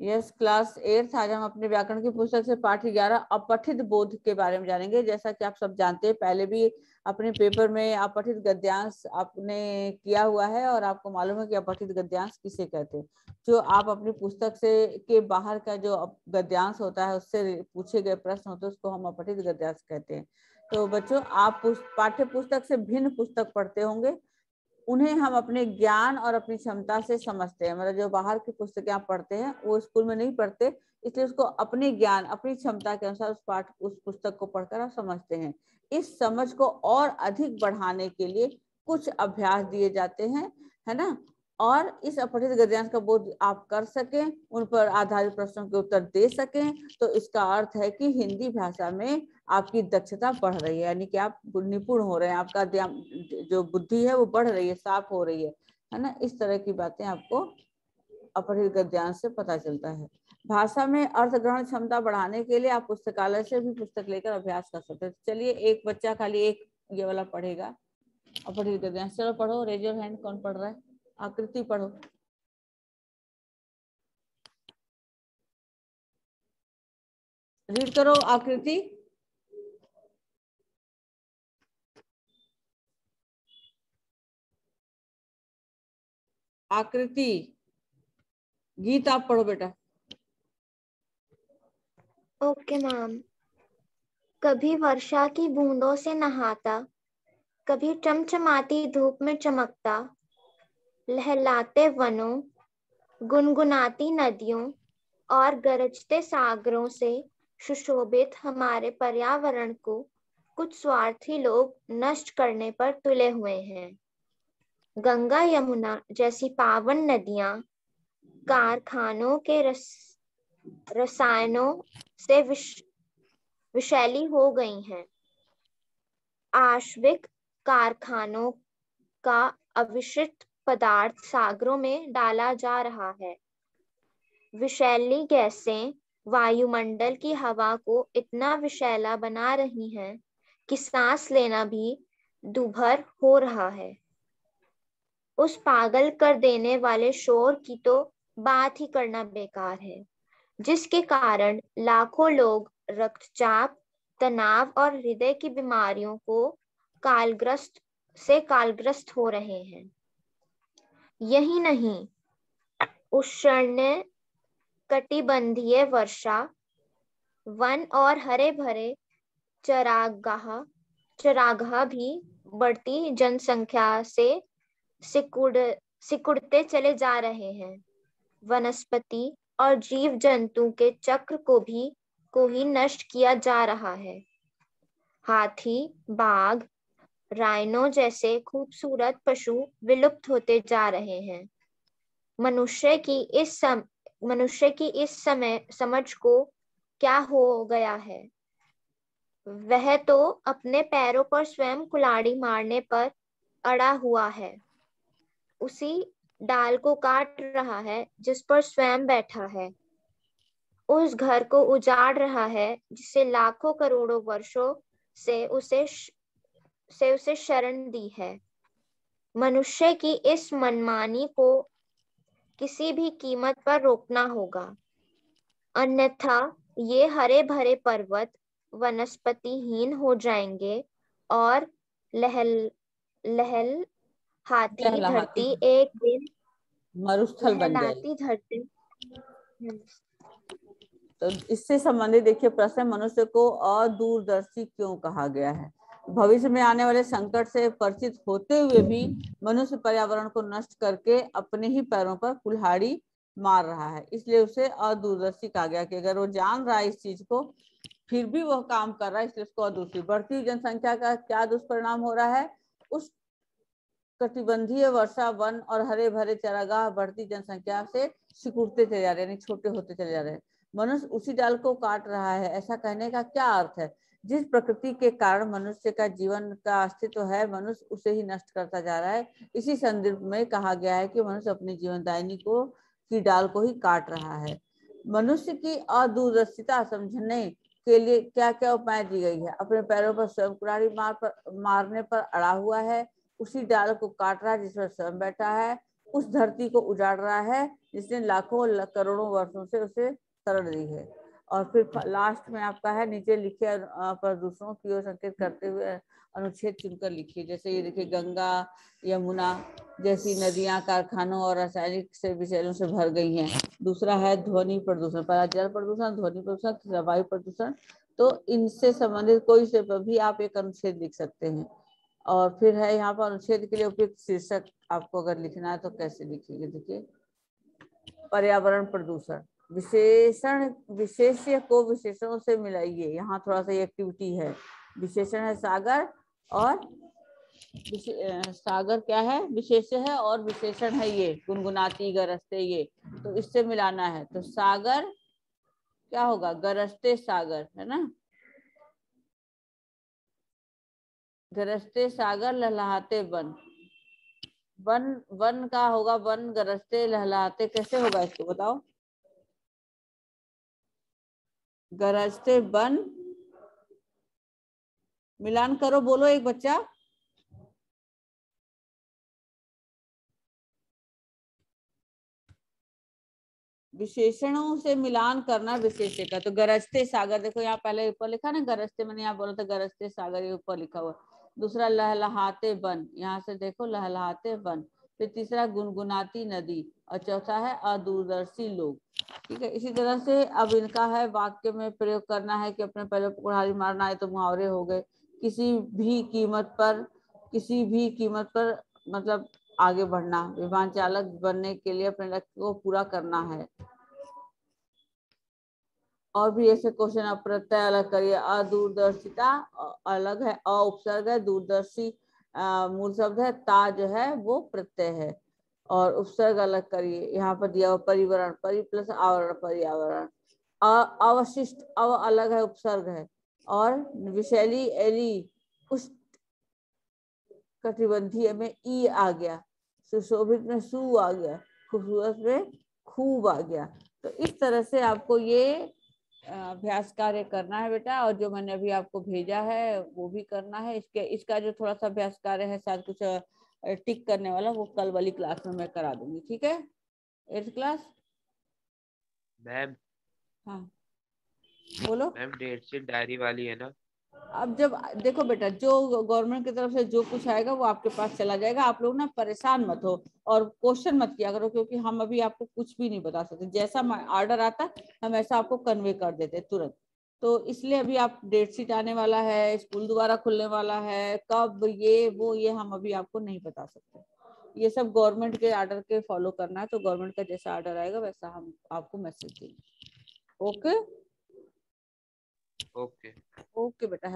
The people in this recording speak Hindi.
यस, क्लास 8 आज हम अपने व्याकरण की पुस्तक से पाठ 11 अपठित बोध के बारे में जानेंगे। जैसा कि आप सब जानते हैं, पहले भी अपने पेपर में अपठित गद्यांश आपने किया हुआ है और आपको मालूम है कि अपठित गद्यांश किसे कहते हैं। जो आप अपनी पुस्तक से के बाहर का जो गद्यांश होता है उससे पूछे गए प्रश्न होते हैं उसको हम अपठित गद्यांश कहते हैं। तो बच्चों, आप पाठ्य पुस्तक से भिन्न पुस्तक पढ़ते होंगे, उन्हें हम अपने ज्ञान और अपनी क्षमता से समझते हैं। मतलब जो बाहर की पुस्तकें आप पढ़ते हैं वो स्कूल में नहीं पढ़ते, इसलिए उसको अपने ज्ञान अपनी क्षमता के अनुसार उस पुस्तक को पढ़कर आप समझते हैं। इस समझ को और अधिक बढ़ाने के लिए कुछ अभ्यास दिए जाते हैं, है ना। और इस अपठित गद्यांश का बोध आप कर सकें, उन पर आधारित प्रश्नों के उत्तर दे सकें, तो इसका अर्थ है कि हिंदी भाषा में आपकी दक्षता बढ़ रही है, यानी कि आप निपुण हो रहे हैं, आपका जो बुद्धि है वो बढ़ रही है, साफ हो रही है ना। इस तरह की बातें आपको अपठित गद्यांश से पता चलता है। भाषा में अर्थ ग्रहण क्षमता बढ़ाने के लिए आप पुस्तकालय से भी पुस्तक लेकर अभ्यास कर सकते हैं। चलिए, एक बच्चा खाली एक ये वाला पढ़ेगा अपठित गद्यांश। चलो पढ़ो, रेज योर हैंड, कौन पढ़ रहा है? आकृति पढ़ो। रीड करो आकृति। आकृति, गीत आप पढ़ो बेटा। Okay ma'am. कभी वर्षा की बूंदों से नहाता, कभी चमचमाती धूप में चमकता, लहलाते वनों, गुनगुनाती नदियों और गरजते सागरों से सुशोभित हमारे पर्यावरण को कुछ स्वार्थी लोग नष्ट करने पर तुले हुए हैं। गंगा यमुना जैसी पावन नदियां कारखानों के रसायनों से विषैली हो गई हैं। आश्विक कारखानों का अविष्ट पदार्थ सागरों में डाला जा रहा है। विषैली गैसें वायुमंडल की हवा को इतना विषैला बना रही हैं कि सांस लेना भी दूभर हो रहा है। उस पागल कर देने वाले शोर की तो बात ही करना बेकार है, जिसके कारण लाखों लोग रक्तचाप, तनाव और हृदय की बीमारियों को कालग्रस्त हो रहे हैं। यही नहीं, उष्ण कटिबंधीय वर्षा वन और हरे भरे चरागाह भी बढ़ती जनसंख्या से सिकुड़ते चले जा रहे हैं। वनस्पति और जीव जंतु के चक्र को ही नष्ट किया जा रहा है। हाथी, बाघ, राइनो जैसे खूबसूरत पशु विलुप्त होते जा रहे हैं। मनुष्य की इस समय समझ को क्या हो गया है? वह तो अपने पैरों पर स्वयं कुल्हाड़ी मारने पर अड़ा हुआ है। उसी डाल को काट रहा है जिस पर स्वयं बैठा है। उस घर को उजाड़ रहा है जिसे लाखों करोड़ों वर्षों से उसे शरण दी है। मनुष्य की इस मनमानी को किसी भी कीमत पर रोकना होगा, अन्यथा ये हरे भरे पर्वत वनस्पतिहीन हो जाएंगे और हाथी धरती एक दिन मरुस्थल बन लहलाती धरती। तो इससे संबंधित देखिए प्रश्न, मनुष्य को अदूरदर्शी क्यों कहा गया है? भविष्य में आने वाले संकट से परिचित होते हुए भी मनुष्य पर्यावरण को नष्ट करके अपने ही पैरों पर कुल्हाड़ी मार रहा है, इसलिए उसे अदूरदर्शी कहा गया। कि अगर वो जान रहा है इस चीज को फिर भी वह काम कर रहा है, इसलिए उसको अदूरदर्शी। बढ़ती जनसंख्या का क्या दुष्परिणाम हो रहा है? उस कटिबंधीय वर्षा वन और हरे भरे चरागाह बढ़ती जनसंख्या से सिकुड़ते चले जा रहे हैं, यानी छोटे होते चले जा रहे हैं। मनुष्य उसी डाल को काट रहा है, ऐसा कहने का क्या अर्थ है? जिस प्रकृति के कारण मनुष्य का जीवन का अस्तित्व है, मनुष्य उसे ही नष्ट करता जा रहा है। इसी संदर्भ में कहा गया है कि मनुष्य अपनी जीवनदायिनी की डाल को ही काट रहा है। मनुष्य की अदूरदर्शिता समझने के लिए क्या क्या उपाय दी गई है? अपने पैरों पर स्वयं कुल्हाड़ी मारने पर अड़ा हुआ है, उसी डाल को काट रहा है जिस पर स्वयं बैठा है, उस धरती को उजाड़ रहा है जिसने लाखों करोड़ों वर्षों से उसे शरण दी है। और फिर लास्ट में आपका है नीचे लिखे पर दूसरों की ओर संकेत करते हुए अनुच्छेद चुनकर लिखिए। जैसे ये देखिए, गंगा यमुना जैसी नदियां कारखानों और रासायनिक से विषैलों से भर गई हैं। दूसरा है ध्वनि प्रदूषण, पहला जल प्रदूषण, ध्वनि प्रदूषण, तीसरा वायु प्रदूषण। तो इनसे संबंधित कोई से भी आप एक अनुच्छेद लिख सकते हैं। और फिर है यहाँ पर अनुच्छेद के लिए उपयुक्त शीर्षक आपको अगर लिखना है तो कैसे लिखिएगा। देखिए, पर्यावरण प्रदूषण, विशेषण विशेष्य को विशेषणों से मिलाइए। यहाँ थोड़ा सा एक्टिविटी है। विशेषण है सागर, और सागर क्या है, विशेष्य है, और विशेषण है ये गुनगुनाती गरजते, ये तो इससे मिलाना है। तो सागर क्या होगा, गरजते सागर, है ना, गरजते सागर लहलहाते वन। वन वन का होगा वन गरजते लहलहाते, कैसे होगा इसको बताओ। गरजते वन, मिलान करो, बोलो एक बच्चा। विशेषणों से मिलान करना विशेष्य का। तो गरजते सागर, देखो यहाँ पहले ऊपर लिखा ना गरजते, मैंने यहाँ बोला था गरजते सागर, ये ऊपर लिखा हुआ। दूसरा लहलहाते वन, यहाँ से देखो लहलहाते वन। फिर तीसरा गुनगुनाती नदी, और चौथा है अदूरदर्शी लोग। ठीक है, इसी तरह से अब इनका है वाक्य में प्रयोग करना है कि अपने पहले कुल्हाड़ी मारना है तो मुहावरे हो गए। किसी भी कीमत पर, किसी भी कीमत पर मतलब आगे बढ़ना, विमान चालक बनने के लिए अपने लक्ष्य को पूरा करना है। और भी ऐसे क्वेश्चन, अप्रत्यय अलग करिए। अदूरदर्शिता अलग है, अ उपसर्ग है, दूरदर्शी मूल शब्द है, ता जो है वो प्रत्यय है। और उपसर्ग अलग करिए, यहाँ पर दिया हुआ परिवरण, परि प्लस आवरण, पर्यावरण। अवशिष्ट, अव अलग है, उपसर्ग है। और विशैली एली, उष्ण कटिबंधीय में ई आ गया, सुशोभित में सु आ गया, खूबसूरत में खूब आ गया। तो इस तरह से आपको ये अभ्यास कार्य करना है बेटा। और जो मैंने अभी आपको भेजा है वो भी करना है। इसका जो थोड़ा सा अभ्यास कार्य है, शायद कुछ टिक करने वाला, वो कल वाली क्लास में मैं करा दूंगी। ठीक है, 8th क्लास। मैम, हाँ बोलो। मैम डेट शीट डायरी वाली है ना? अब जब देखो बेटा, जो गवर्नमेंट की तरफ से जो कुछ आएगा वो आपके पास चला जाएगा। आप लोग ना परेशान मत हो और क्वेश्चन मत किया करो, क्योंकि हम अभी आपको कुछ भी नहीं बता सकते। जैसा ऑर्डर आता हम ऐसा आपको कन्वे कर देते तुरंत। तो इसलिए अभी आप डेट शीट आने वाला है, स्कूल दोबारा खुलने वाला है, कब ये वो ये हम अभी आपको नहीं बता सकते। ये सब गवर्नमेंट के ऑर्डर के फॉलो करना है। तो गवर्नमेंट का जैसा ऑर्डर आएगा वैसा हम आपको मैसेज देंगे। ओके ओके ओके बेटा।